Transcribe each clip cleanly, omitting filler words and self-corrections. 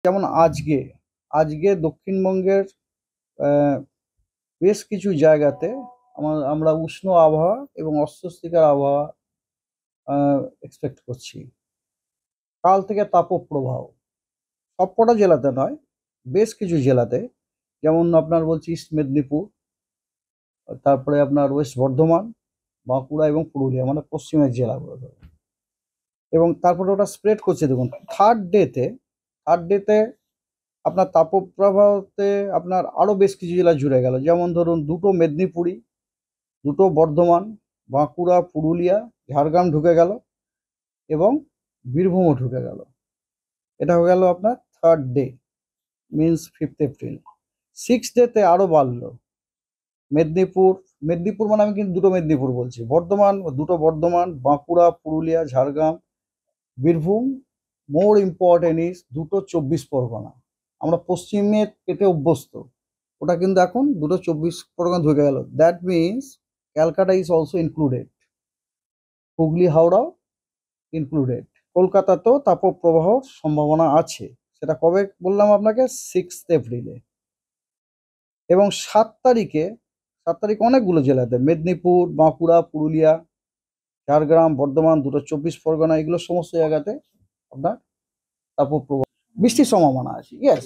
যেমন আজকে আজকে দক্ষিণবঙ্গের আহ, বেশ কিছু জায়গাতে আমরা উষ্ণ আবহাওয়া এবং অস্বস্তিকর আবহাওয়া এক্সপেক্ট করছি। কাল থেকে তাপপ্রবাহ সবকটা জেলাতে নয়, বেশ কিছু জেলাতে, যেমন আপনার বলছি ইস্ট মেদিনীপুর, তারপরে আপনার ওয়েস্ট বর্ধমান, বাঁকুড়া এবং পুরুলিয়া, মানে পশ্চিমের জেলাগুলো ধরুন। এবং তারপরে ওটা স্প্রেড করছে, দেখুন থার্ড ডেতে আপনার তাপপ্রবাহতে আপনার আরো বেশ কিছু জেলা জুড়ে গেল, যেমন ধরুন দুটো মেদিনীপুরি, দুটো বর্ধমান, বাঁকুড়া, পুরুলিয়া, ঝাড়গ্রাম ঢুকে গেল এবং বীরভূমও ঢুকে গেল। এটা হয়ে গেল আপনার থার্ড ডে, মিনস 5 এপ্রিল। 6 ডেতে আরো বাড়লো। মেদিনীপুর মেদিনীপুর মানে আমি কিন্তু দুটো মেদিনীপুর বলছি, বর্ধমান, দুটো Bardhaman, Bankura, Purulia, Jhargram, Birbhum. More important is দুটো 24 পরগনা। আমরা পশ্চিমে পেতে অভ্যস্ত, ওটা কিন্তু এখন দুটো 24 পরগনা ঢুকে গেল। That means Calcutta is also included, Hooghly হাওড়াও ইনক্লুডেড। কলকাতাতেও তাপপ্রবাহর সম্ভাবনা আছে। সেটা কবে বললাম আপনাকে? 6 এপ্রিলে। এবং 7 তারিখ অনেকগুলো জেলাতে, মেদিনীপুর, বাঁকুড়া, পুরুলিয়া, ঝাড়গ্রাম, বর্ধমান, দুটো 24 পরগনা, এগুলো সমস্ত জায়গাতে আপনার তাপপ্রবাহ বৃষ্টির সম্ভাবনা আছে। ইয়েস,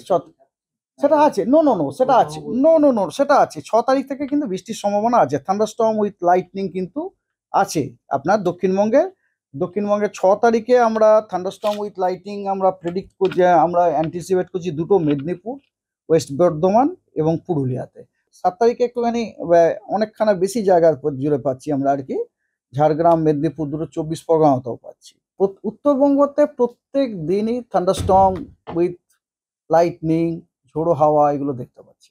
সেটা আছে। নো নো নো সেটা আছে। নো নো নো সেটা আছে। 6 তারিখ থেকে কিন্তু বৃষ্টির সম্ভাবনা আছে, থান্ডারস্টর্ম উইথ লাইটনিং কিন্তু আছে আপনার দক্ষিণবঙ্গে 6 তারিখে আমরা থান্ডারস্টর্ম উইথ লাইটনিং আমরা প্রেডিক্ট করছি, আমরা অ্যান্টিসিপেট করছি দুটো মেদিনীপুর, ওয়েস্ট বর্ধমান এবং পুরুলিয়াতে। 7 তারিখে একটুখানি অনেকখানা বেশি জায়গা জুড়ে পাচ্ছি আমরা আর কি, ঝাড়গ্রাম, মেদিনীপুর, দুটো 24 পরগনাতেও পাচ্ছি। উত্তরবঙ্গতে প্রত্যেক দিনই থান্ডারস্টর্ম উইথ লাইটনিং, ঝোড়ো হাওয়া, এগুলো দেখতে পাচ্ছি।